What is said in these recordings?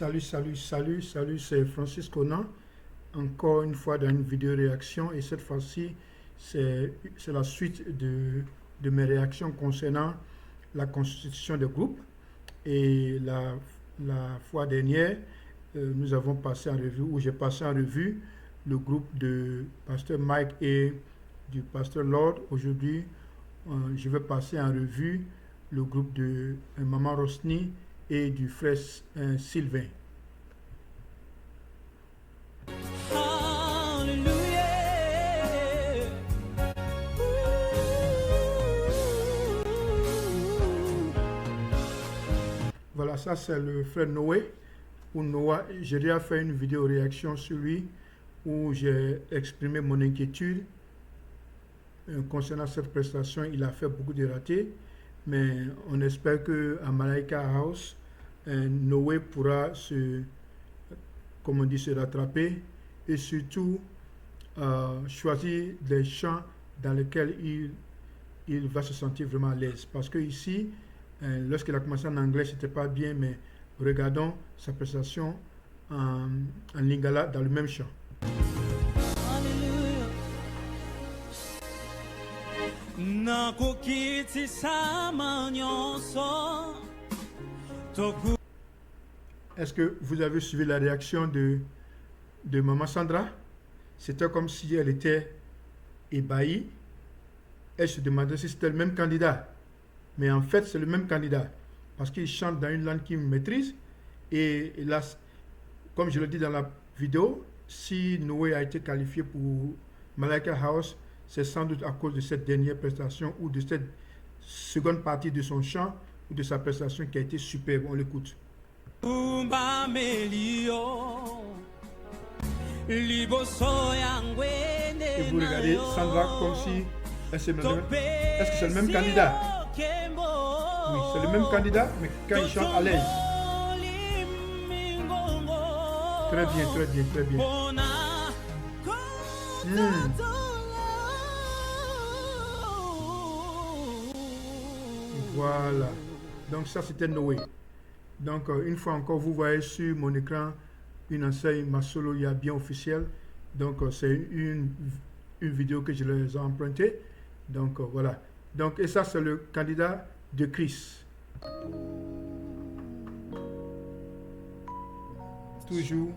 Salut, c'est Francis Conan, encore une fois dans une vidéo réaction et cette fois-ci c'est la suite de mes réactions concernant la constitution des groupes et la fois dernière nous avons passé en revue, ou j'ai passé en revue le groupe de pasteur Mike et du pasteur Lord. Aujourd'hui je vais passer en revue le groupe de Maman Rosny et du frère Sylvain. Voilà, ça c'est le frère Noé, ou Noah. J'ai déjà fait une vidéo réaction sur lui où j'ai exprimé mon inquiétude concernant cette prestation. Il a fait beaucoup de ratés, mais on espère qu'à Malaika House, Noé pourra se rattraper et surtout choisir des chants dans lesquels il va se sentir vraiment à l'aise. Parce que ici, lorsqu'il a commencé en anglais, c'était pas bien, mais regardons sa prestation en lingala dans le même chant. Est-ce que vous avez suivi la réaction de Maman Sandra? C'était comme si elle était ébahie. Elle se demandait si c'était le même candidat. Mais en fait, c'est le même candidat. Parce qu'il chante dans une langue qu'il maîtrise. Et là, comme je le dis dans la vidéo, si Noé a été qualifié pour Malaika House, c'est sans doute à cause de cette dernière prestation ou de cette seconde partie de son chant ou de sa prestation qui a été superbe. On l'écoute. Et vous regardez Sandra comme si elle se demande, est-ce que c'est le même candidat? Oui, c'est le même candidat, mais quand il chante à l'aise. Très bien. Voilà. Donc ça c'était Noé. Donc une fois encore, vous voyez sur mon écran une enseigne Masolo Ya bien officielle. Donc c'est une vidéo que je les ai empruntée. Donc voilà. Donc et ça c'est le candidat de Chris. Toujours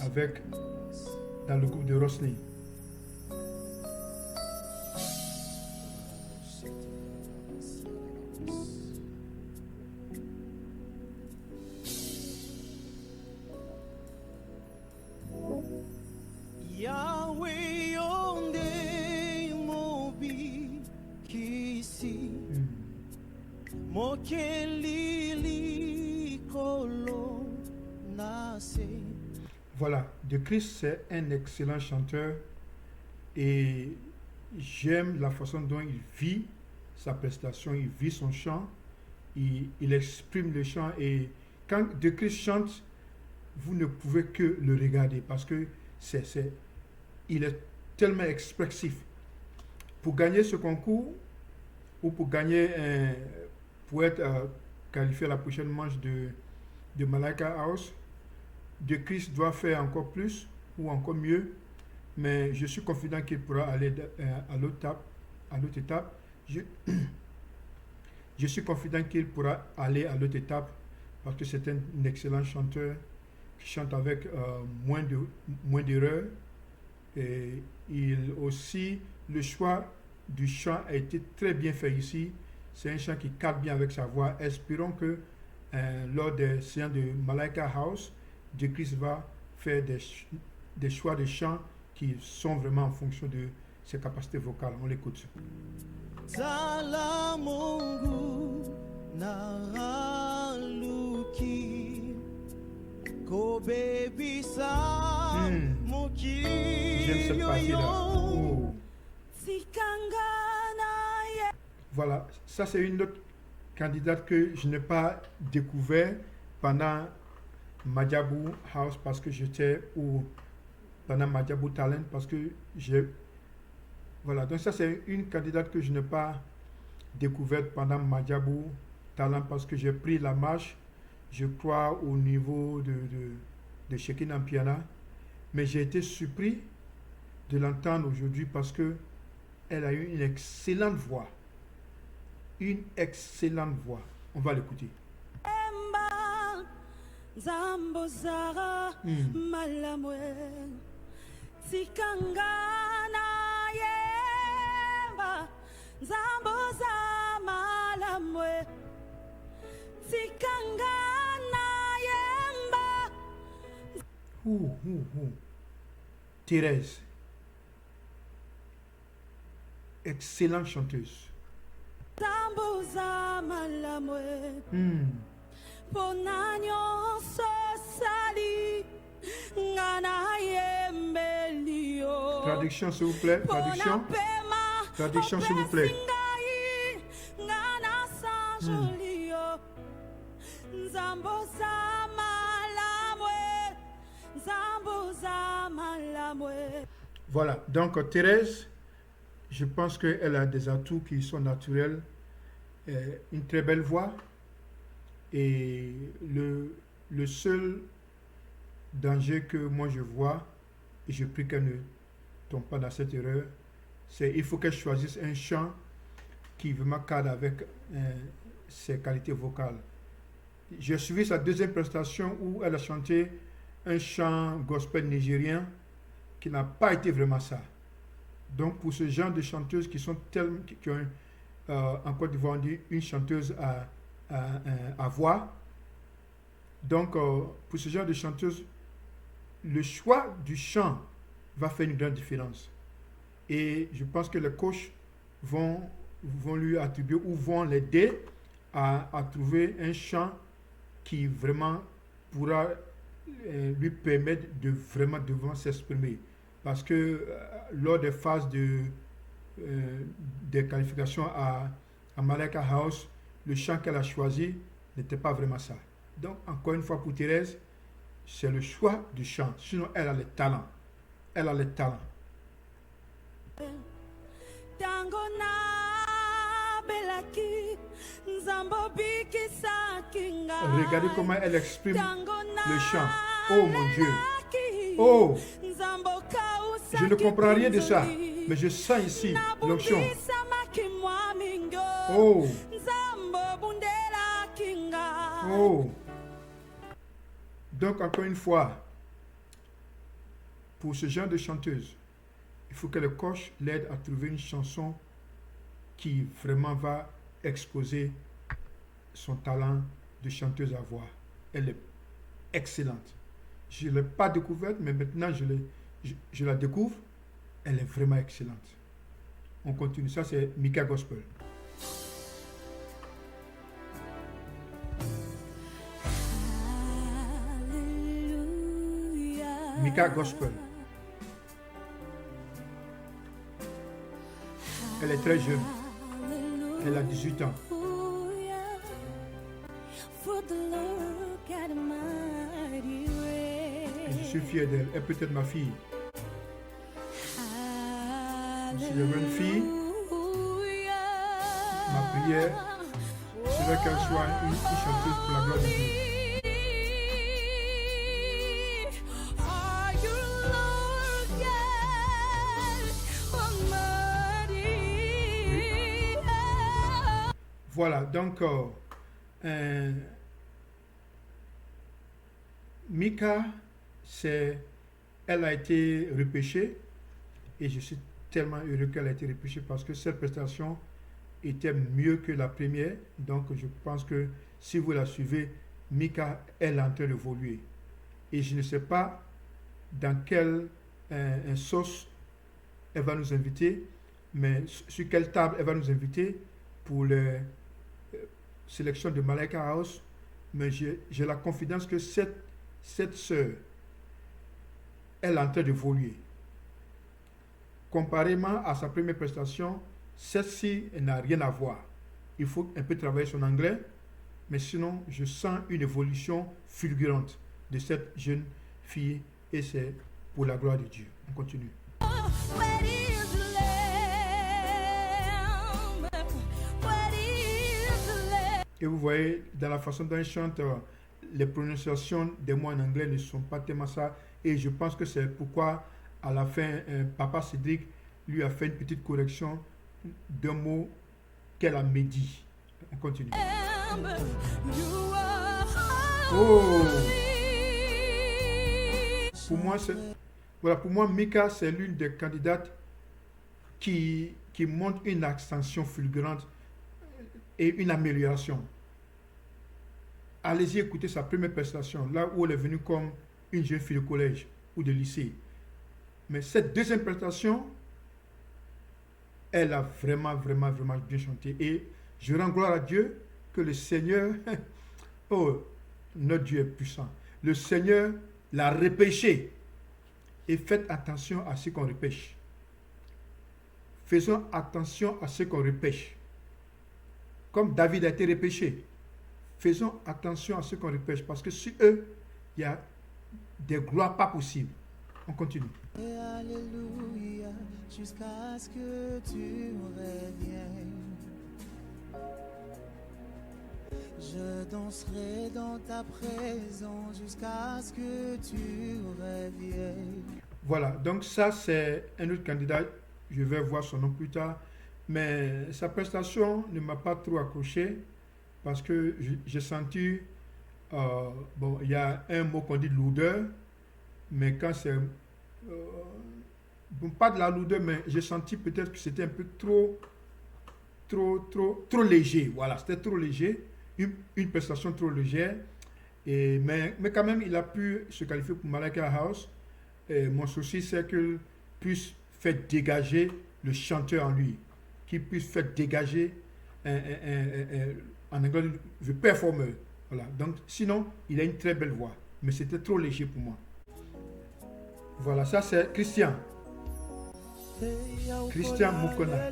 avec dans le groupe de Rosny. Voilà, De Chris c'est un excellent chanteur et j'aime la façon dont il vit sa prestation, il vit son chant, il exprime le chant et quand De Chris chante, vous ne pouvez que le regarder parce que il est tellement expressif. Pour gagner ce concours ou pour être qualifié à la prochaine manche de Malaika House, De Chris doit faire encore plus ou encore mieux, mais je suis confident qu'il pourra aller à l'autre étape. Je suis confident qu'il pourra aller à l'autre étape parce que c'est un excellent chanteur qui chante avec moins d'erreurs. Et aussi, le choix du chant a été très bien fait ici. C'est un chant qui cadre bien avec sa voix. Espérons que lors des séances de Malaika House, De Chris va faire des choix de chants qui sont vraiment en fonction de ses capacités vocales. On l'écoute. J'aime cette partie-là. Oh. Voilà, ça c'est une autre candidate que je n'ai pas découvert pendant Madjabou House parce que ou pendant Madjabou Talent parce que voilà, donc ça c'est une candidate que je n'ai pas découverte pendant Madjabou Talent parce que j'ai pris la marche je crois, au niveau de Shekinah Piana. Mais j'ai été surpris de l'entendre aujourd'hui parce que elle a eu une excellente voix. Une excellente voix. On va l'écouter. Zambozara malamwe Tikangana yemba Zamboza malamwe Tikangana yemba. Thérèse, excellente chanteuse. Zamboza malamwe Traduction s'il vous plaît. Traduction. Traduction s'il vous plaît. Voilà, donc Thérèse, je pense qu'elle a des atouts qui sont naturels, une très belle voix. Et le seul danger que moi je vois, et je prie qu'elle ne tombe pas dans cette erreur, c'est qu'il faut qu'elle choisisse un chant qui vraiment cadre avec ses qualités vocales. J'ai suivi sa deuxième prestation où elle a chanté un chant gospel nigérien qui n'a pas été vraiment ça. Donc pour ce genre de chanteuses qui sont tellement, qui ont en Côte d'Ivoire on dit une chanteuse à voix. Donc, pour ce genre de chanteuse, le choix du chant va faire une grande différence. Et je pense que les coachs vont lui attribuer ou vont l'aider à trouver un chant qui vraiment pourra lui permettre de vraiment devant s'exprimer. Parce que lors des phases des qualifications à Malaika House, le chant qu'elle a choisi n'était pas vraiment ça. Donc, encore une fois pour Thérèse, c'est le choix du chant. Sinon, elle a le talent. Elle a le talent. Regardez comment elle exprime le chant. Oh mon Dieu. Oh, je ne comprends rien de ça, mais je sens ici l'onction. Oh. Oh. Donc, encore une fois, pour ce genre de chanteuse, il faut que le coach l'aide à trouver une chanson qui vraiment va exposer son talent de chanteuse à voix. Elle est excellente. Je ne l'ai pas découverte, mais maintenant je la découvre. Elle est vraiment excellente. On continue. Ça, c'est Mika Gospel. Mika Gospel. Elle est très jeune. Elle a 18 ans. Et je suis fier d'elle. Elle peut être ma fille. Si je veux une fille, ma prière serait qu'elle soit une chanteuse pour la gloire de Dieu. Voilà, donc Mika, elle a été repêchée et je suis tellement heureux qu'elle a été repêchée parce que cette prestation était mieux que la première. Donc je pense que si vous la suivez, Mika est en train d'évoluer. Et je ne sais pas dans quelle sauce elle va nous inviter, mais sur quelle table elle va nous inviter pour les sélections de Malaika House. Mais j'ai la confidence que cette sœur, elle est en train d'évoluer. Comparément à sa première prestation, celle-ci n'a rien à voir. Il faut un peu travailler son anglais, mais sinon, je sens une évolution fulgurante de cette jeune fille et c'est pour la gloire de Dieu. On continue. Et vous voyez, dans la façon dont elle chante, les prononciations des mots en anglais ne sont pas tellement ça. Et je pense que c'est pourquoi, à la fin, Papa Cédric lui a fait une petite correction d'un mot qu'elle a médit. On continue. You are Oh! holy. Pour moi, Mika, c'est l'une des candidates qui montre une ascension fulgurante et une amélioration. Allez-y écouter sa première prestation, là où elle est venue comme une jeune fille de collège ou de lycée. Mais cette deuxième prestation, elle a vraiment bien chanté. Et je rends gloire à Dieu que le Seigneur, oh, notre Dieu est puissant. Le Seigneur l'a repêché. Et faites attention à ce qu'on repêche. Faisons attention à ce qu'on repêche. Comme David a été repêché. Faisons attention à ce qu'on repêche. Parce que sur eux, il y a des gloires pas possibles. On continue. Et alléluia, jusqu'à ce que tu reviennes. Je danserai dans ta présence jusqu'à ce que tu reviennes. Voilà, donc ça c'est un autre candidat. Je vais voir son nom plus tard. Mais sa prestation ne m'a pas trop accroché parce que j'ai senti, bon, il y a un mot qu'on dit lourdeur, mais quand c'est, bon, pas de la lourdeur, mais j'ai senti peut-être que c'était un peu trop léger. Voilà, c'était trop léger, une prestation trop légère. Mais quand même, il a pu se qualifier pour Malaika House. Et mon souci, c'est qu'il puisse faire dégager le chanteur en lui, qu'il puisse faire dégager en anglais le performer. Voilà. Donc, sinon, il a une très belle voix, mais c'était trop léger pour moi. Voilà, ça c'est Christian. Christian Mukona.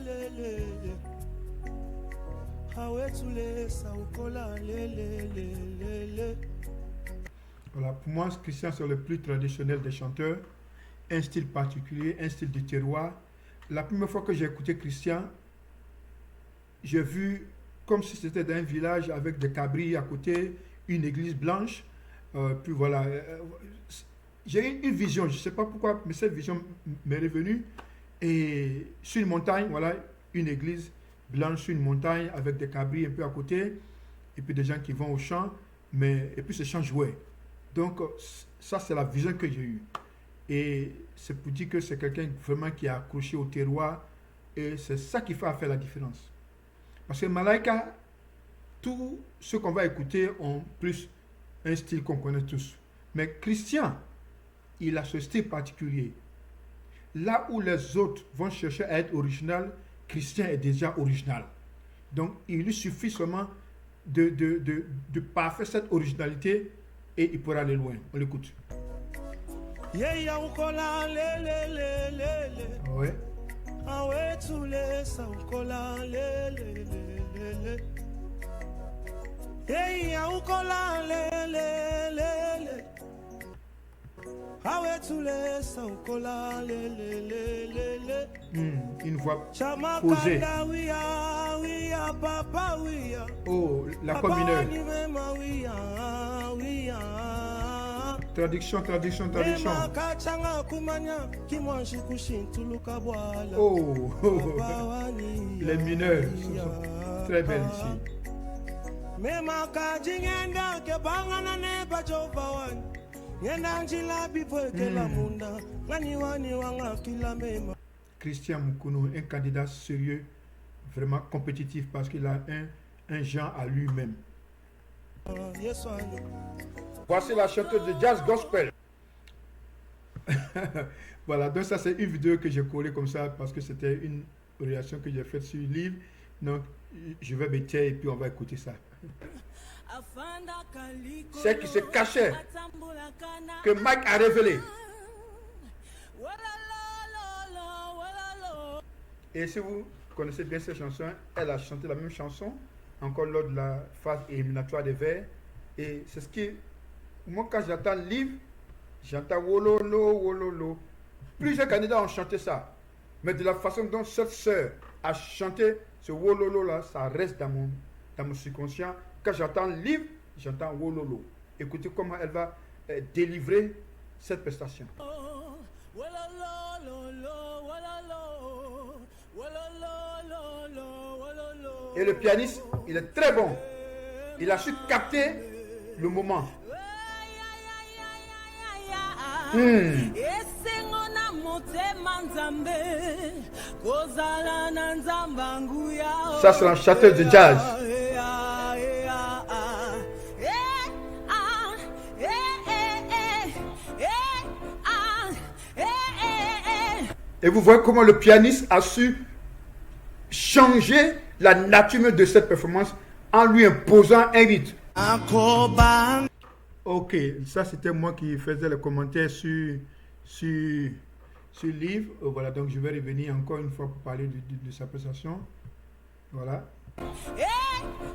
Voilà, pour moi, Christian, c'est le plus traditionnel des chanteurs. Un style particulier, un style de terroir. La première fois que j'ai écouté Christian, j'ai vu comme si c'était dans un village avec des cabris à côté, une église blanche. Puis voilà, j'ai eu une vision, je ne sais pas pourquoi, mais cette vision m'est revenue. Et sur une montagne, voilà, une église blanche sur une montagne avec des cabris un peu à côté. Et puis des gens qui vont au champ, et puis ce chant jouait. Donc ça, c'est la vision que j'ai eue. Et c'est pour dire que c'est quelqu'un vraiment qui est accroché au terroir. Et c'est ça qui fait faire la différence. Parce que Malaika, tout ce qu'on va écouter ont plus un style qu'on connaît tous. Mais Christian, il a ce style particulier. Là où les autres vont chercher à être original, Christian est déjà original. Donc il lui suffit seulement de parfaire cette originalité et il pourra aller loin. On l'écoute. Ouais. Une voix posée. Oh, la communeur. Traduction. Oh, les mineurs sont très belles ici. Christian Mukuno, un candidat sérieux, vraiment compétitif parce qu'il a un genre à lui-même. Voici la chanteuse de jazz gospel. Voilà, donc ça c'est une vidéo que j'ai collée comme ça parce que c'était une réaction que j'ai faite sur le livre. Donc je vais me taire et puis on va écouter ça. C'est qui se cachait que Mike a révélé. Et si vous connaissez bien cette chanson, elle a chanté la même chanson encore lors de la phase éliminatoire des Verts. Et c'est ce qui, moi quand j'entends le livre, j'entends wololo, wololo. Plusieurs candidats ont chanté ça. Mais de la façon dont cette sœur a chanté ce wololo là, ça reste dans mon subconscient. Quand j'entends le livre, j'entends wololo. Écoutez comment elle va délivrer cette prestation. Et le pianiste, il est très bon. Il a su capter le moment. Ça, c'est un chanteur de jazz. Et vous voyez comment le pianiste a su changer la nature de cette performance en lui imposant un rythme. Ok, ça c'était moi qui faisais le commentaire sur Liv. Voilà, donc je vais revenir encore une fois pour parler de sa prestation. Voilà.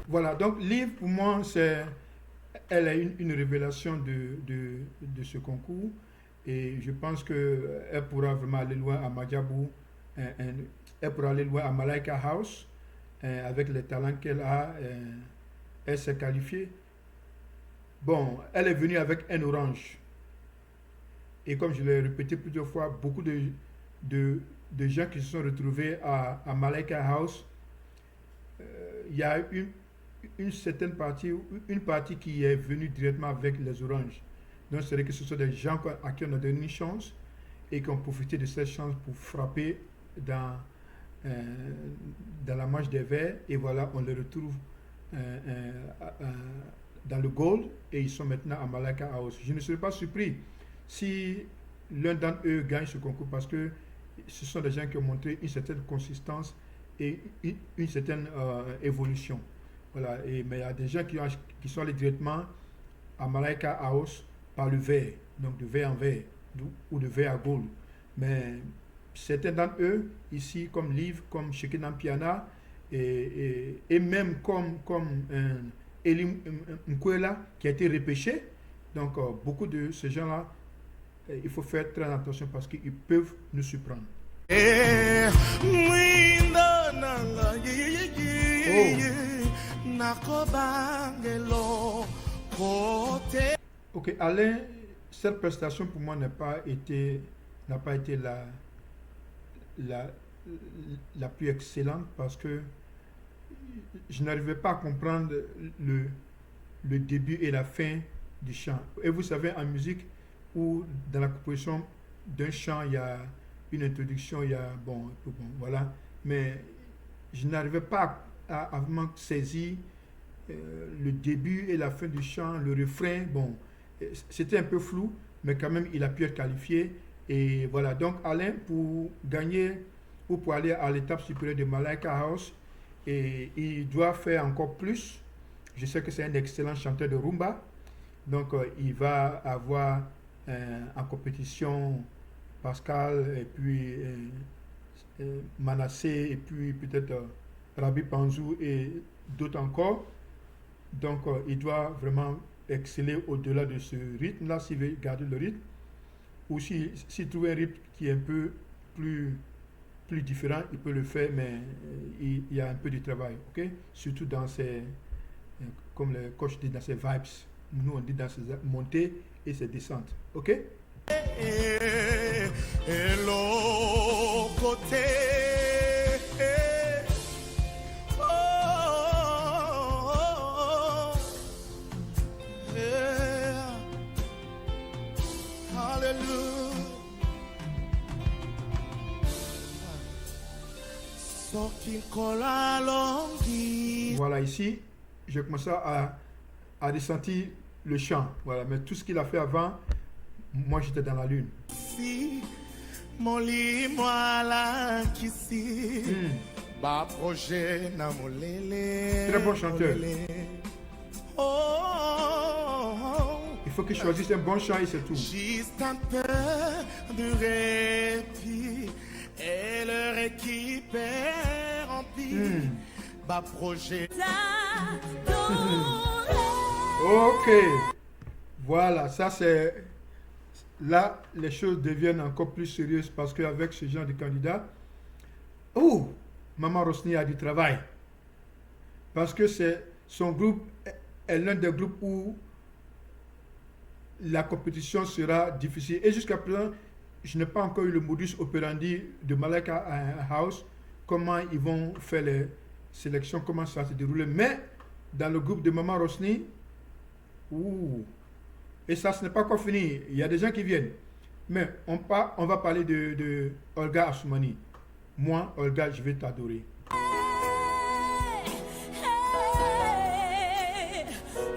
Voilà, donc Liv pour moi, elle a une révélation de ce concours. Et je pense qu'elle pourra vraiment aller loin à Madjabou. Elle pourra aller loin à Malaika House. Avec les talents qu'elle a, elle s'est qualifiée. Bon, elle est venue avec un orange. Et comme je l'ai répété plusieurs fois, beaucoup de gens qui se sont retrouvés à Malaika House, il y a une certaine partie, une partie qui est venue directement avec les oranges. Donc, c'est vrai que ce sont des gens à qui on a donné une chance et qui ont profité de cette chance pour frapper dans la manche des verts. Et voilà, on les retrouve dans le gold et ils sont maintenant à Malaika House. Je ne serais pas surpris si l'un d'entre eux gagne ce concours parce que ce sont des gens qui ont montré une certaine consistance et une certaine évolution. Voilà. Mais il y a des gens qui sont allés directement à Malaika House par le verre, donc de verre en verre ou de verre à gold. Mais certains d'entre eux, ici, comme Liv, comme Shekinah Piana, et même comme Elim Nkwela, qui a été repêché. Donc, beaucoup de ces gens-là, il faut faire très attention parce qu'ils peuvent nous surprendre. Ok, Alain, cette prestation pour moi n'a pas été la plus excellente parce que je n'arrivais pas à comprendre le début et la fin du chant. Et vous savez, en musique, où dans la composition d'un chant, il y a une introduction, il y a, voilà, mais je n'arrivais pas à vraiment saisir le début et la fin du chant, le refrain, bon, c'était un peu flou, mais quand même, il a pu être qualifié. Et voilà, donc Alain, pour gagner ou pour aller à l'étape supérieure de Malaika House, et il doit faire encore plus. Je sais que c'est un excellent chanteur de rumba, donc il va avoir en compétition Pascal, et puis Manassé, et puis peut-être Rabbi Panzou et d'autres encore. Donc il doit vraiment exceller au-delà de ce rythme-là, s'il veut garder le rythme, ou s'il trouve un rythme qui est un peu plus différent, il peut le faire, mais il y a un peu de travail, ok? Surtout dans ces, comme le coach dit, dans ses vibes. Nous, on dit dans ses montées et ses descentes, ok? Et l'autre côté. Voilà, ici, je commence à ressentir le chant. Voilà, mais tout ce qu'il a fait avant, moi j'étais dans la lune. Très bon chanteur. Il faut qu'il choisisse un bon chant et c'est tout. Juste un peu de répit et leur équipe est remplie. Bas projet. Ok. Voilà, ça c'est... Là, les choses deviennent encore plus sérieuses parce qu'avec ce genre de candidat, Maman Rosny a du travail. Parce que son groupe est l'un des groupes où la compétition sera difficile. Et jusqu'à présent, je n'ai pas encore eu le modus operandi de Malika House, comment ils vont faire les sélections, comment ça va se dérouler. Mais dans le groupe de Maman Rosny, et ça, ce n'est pas encore fini. Il y a des gens qui viennent. Mais on va parler de Olga Assoumani. Moi, Olga, je vais t'adorer.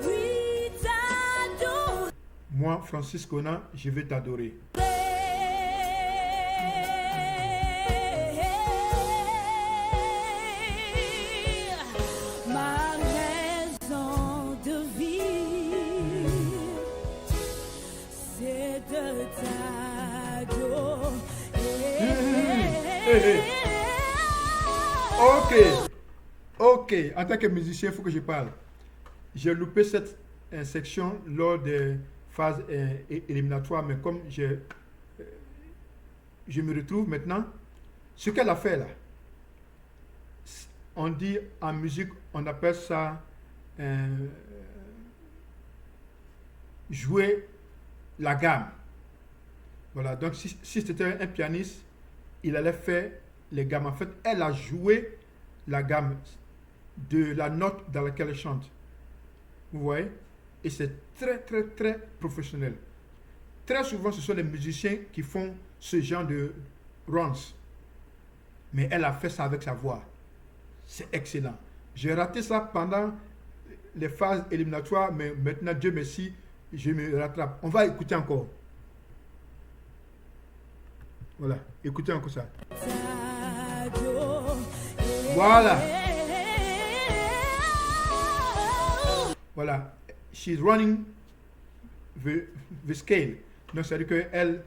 Oui, t'adore. Moi, Francis Kona, je vais t'adorer. Ma raison de vivre, c'est de t'adorer. Ok. En tant que musicien, il faut que je parle. J'ai loupé cette section lors des phases éliminatoires, mais comme je me retrouve maintenant, ce qu'elle a fait là, on dit en musique, on appelle ça jouer la gamme. Voilà, donc si c'était un pianiste, il allait faire les gammes. En fait, elle a joué la gamme de la note dans laquelle elle chante. Vous voyez? Et c'est très, très, très professionnel. Très souvent, ce sont les musiciens qui font ce genre de runs. Mais elle a fait ça avec sa voix. C'est excellent. J'ai raté ça pendant les phases éliminatoires, mais maintenant, Dieu merci, je me rattrape. On va écouter encore. Voilà, écoutez encore ça. Voilà. Voilà. She's running the scale. Donc, c'est-à-dire qu'elle,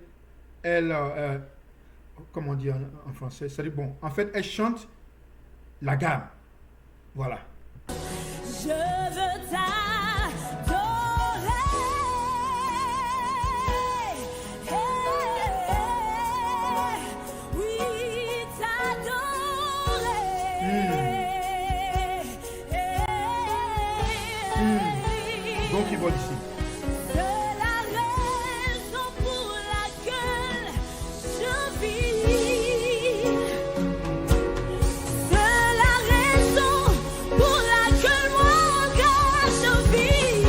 comment on dit en français? C'est-à-dire, bon, en fait, elle chante la gamme. Voilà. Je veux t'adorer. Oui, t'adorer. Donc, il va ici. C'est la raison pour laquelle je vis. C'est la raison pour laquelle moi encore je vis.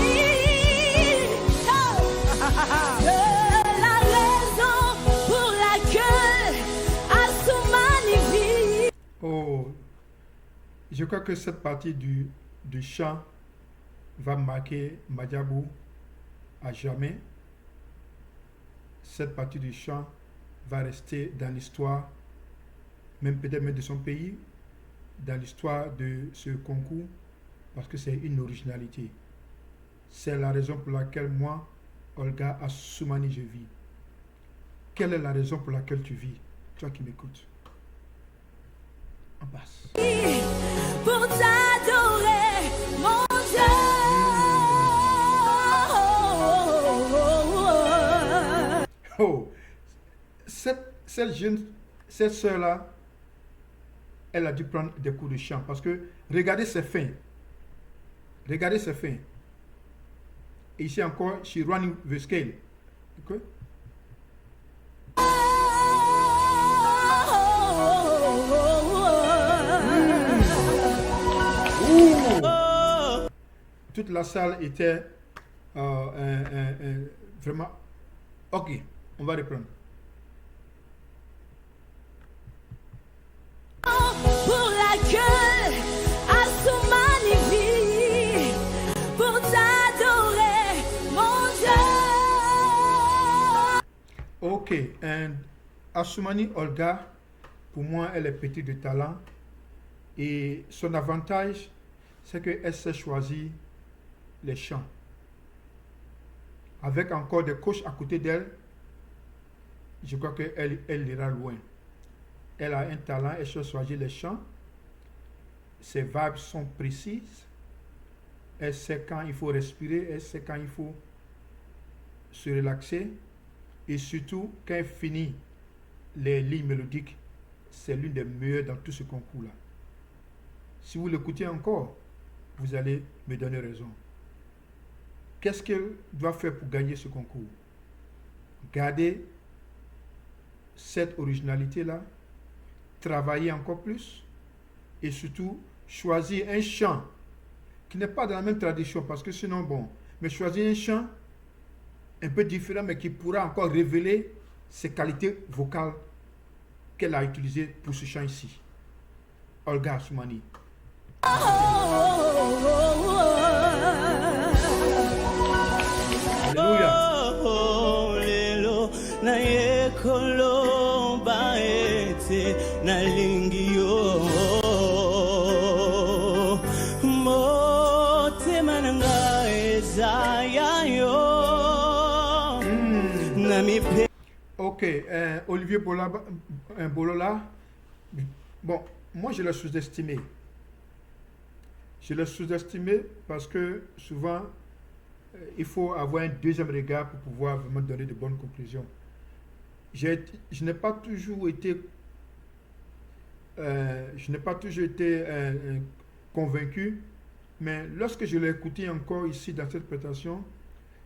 C'est la raison pour laquelle Assoumani vit. Oh, je crois que cette partie du chant va marquer Madiabou à jamais. Cette partie du chant va rester dans l'histoire, même peut-être même de son pays, dans l'histoire de ce concours, parce que c'est une originalité. C'est la raison pour laquelle moi, Olga Assoumani, je vis. Quelle est la raison pour laquelle tu vis, toi qui m'écoutes? On passe. Pour t'adorer, mon Dieu. Oh, cette sœur-là, elle a dû prendre des cours de chant parce que regardez ses fins. Regardez ses fins. Et ici encore, she running the scale. Ok? Toute la salle était vraiment... Ok, on va reprendre. Pour laquelle Assoumani vit, pour t'adorer, mon Dieu. Ok, and Assoumani Olga, pour moi, elle est petite de talent. Et son avantage, c'est qu'elle sait choisir les chants. Avec encore des coachs à côté d'elle, je crois qu'elle ira loin. Elle a un talent, elle sait choisir les chants. Ses vibes sont précises. Elle sait quand il faut respirer, elle sait quand il faut se relaxer. Et surtout, quand elle finit les lignes mélodiques, c'est l'une des meilleures dans tout ce concours-là. Si vous l'écoutez encore, vous allez me donner raison. qu'est-ce qu'elle doit faire pour gagner ce concours? Garder cette originalité-là, travailler encore plus et surtout choisir un chant qui n'est pas dans la même tradition parce que sinon, bon, mais choisir un chant un peu différent mais qui pourra encore révéler ses qualités vocales qu'elle a utilisées pour ce chant ici. Olga Assoumani. Alléluia. Oh, lelo na yekolo baete na lingio mote mananga ezaya yo na mi pe. Ok, Olivier Bolola, bon, moi je l'ai sous-estimé. Je l'ai sous-estimé parce que souvent, il faut avoir un deuxième regard pour pouvoir vraiment donner de bonnes conclusions. Je n'ai pas toujours été, convaincu, mais lorsque je l'ai écouté encore ici dans cette présentation,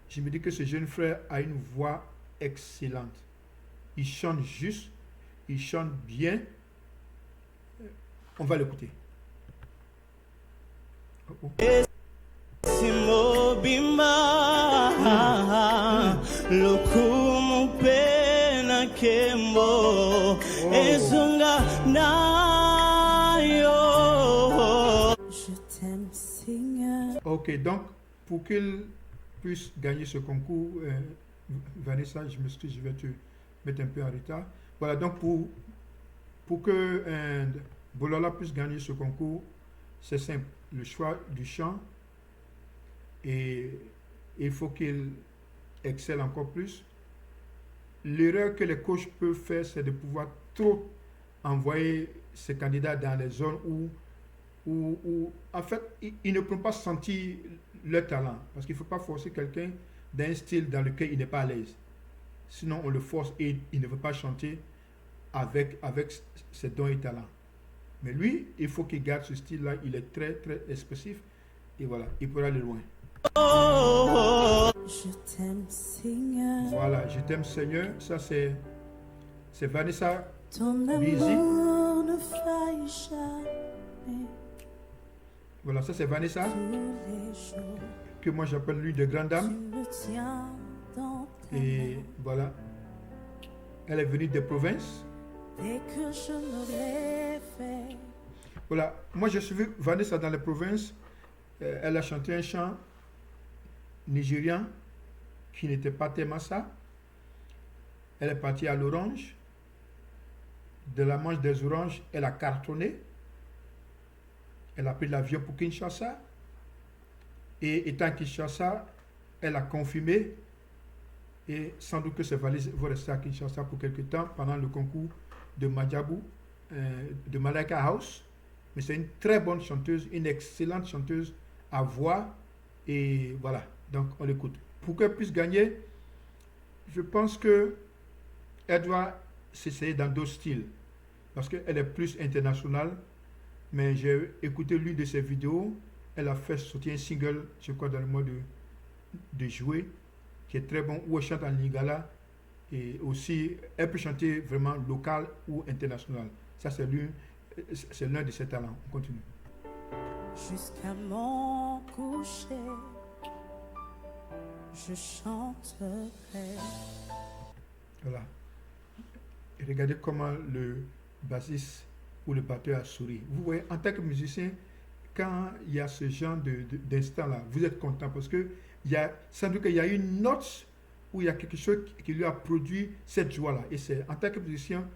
je me dis que ce jeune frère a une voix excellente. Il chante juste, il chante bien. On va l'écouter. Simo bimba lokumu pena kembo ezunga nayo. Je t'aime, Seigneur. Ok, donc pour qu'il puisse gagner ce concours, Vanessa, je m'excuse, je vais te mettre un peu en retard. Voilà, donc pour que Bolola puisse gagner ce concours, c'est simple. Le choix du chant, et il faut qu'il excelle encore plus. L'erreur que les coachs peuvent faire, c'est de pouvoir trop envoyer ces candidats dans les zones où en fait, ils ne peuvent pas sentir leur talent. Parce qu'il ne faut pas forcer quelqu'un d'un style dans lequel il n'est pas à l'aise. Sinon, on le force et il ne veut pas chanter avec ses dons et talents. Mais lui, il faut qu'il garde ce style-là. Il est très, très expressif. Et voilà, il pourra aller loin. Je t'aime, Seigneur. Voilà, je t'aime, Seigneur. Ça, c'est Vanessa. Ton amour ne faille jamais. Voilà, ça, c'est Vanessa, Tous les jours, que moi j'appelle lui de grande tu dame. me tiens dans tes Et mains. voilà, elle est venue des provinces. Dès que je me réveille, Voilà, moi j'ai suivi Vanessa dans les provinces. Elle a chanté un chant nigérian qui n'était pas Temasa. Elle est partie à l'Orange. De la Manche des Oranges, elle a cartonné. Elle a pris l'avion pour Kinshasa. Et étant à Kinshasa, elle a confirmé. Et sans doute que ses valises vont rester à Kinshasa pour quelque temps pendant le concours de Madjabou, de Malaika House. Mais c'est une très bonne chanteuse, une excellente chanteuse à voix. Et voilà, donc on l'écoute. Pour qu'elle puisse gagner, je pense qu'elle doit s'essayer dans d'autres styles. Parce qu'elle est plus internationale. Mais j'ai écouté l'une de ses vidéos. Elle a fait sortir un single, je crois, dans le mois de juillet, qui est très bon, où elle chante en lingala. Et aussi, elle peut chanter vraiment local ou international. Ça, c'est l'un de ses talents. On continue. jusqu'à mon coucher, je chanterai. Voilà. Et regardez comment le bassiste ou le batteur a souri. Vous voyez, en tant que musicien, quand il y a ce genre d'instant-là, vous êtes content parce que sans doute qu'il y a une note où il y a quelque chose qui lui a produit cette joie-là. Et c'est en tant que musicien,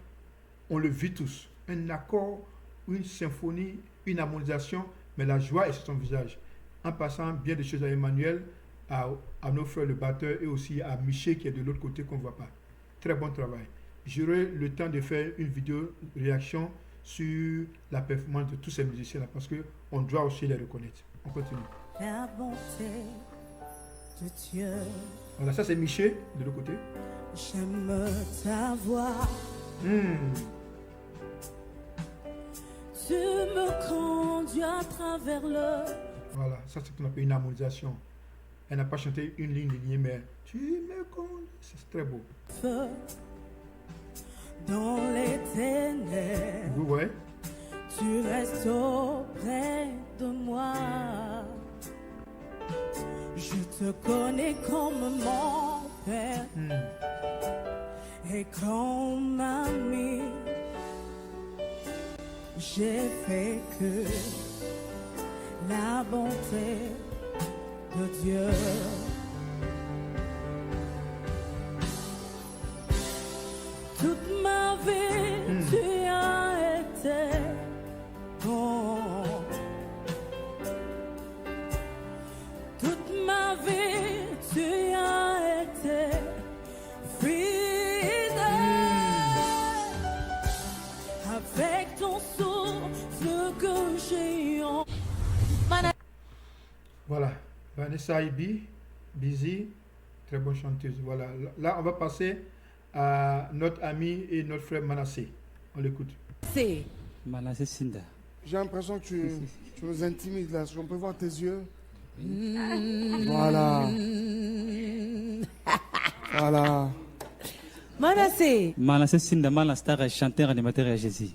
on le vit tous. Un accord, une symphonie, une harmonisation, mais la joie est sur son visage. En passant bien des choses à Emmanuel, à nos frères le batteur et aussi à Miché qui est de l'autre côté qu'on ne voit pas. Très bon travail. J'aurai le temps de faire une vidéo réaction sur la performance de tous ces musiciens-là parce qu'on doit aussi les reconnaître. On continue. La bonté de Dieu, Voilà, ça c'est Miché de l'autre côté. j'aime ta voix. Tu me conduis à travers le... Voilà, ça c'est ce qu'on appelle une harmonisation. Elle n'a pas chanté une ligne lignée, mais tu me connais. C'est très beau. Feu dans les ténèbres, Vous voyez? tu restes auprès de moi. Je te connais comme mon père et comme ami. J'ai fait que la bonté de Dieu. Toute ma vie, tu as été bon. Toute ma vie, tu as été fidèle. Avec ton souffle que j'ai en... Voilà. Vanessa Ibi, Busy, très bonne chanteuse. Voilà. Là, on va passer à notre ami et notre frère Manassé. On l'écoute. C'est Manassé Sinda. J'ai l'impression que tu nous intimides là. On peut voir tes yeux. Voilà. Voilà. Manassé. Manassé Sinda, Manastar, chanteur animateur à Jésus.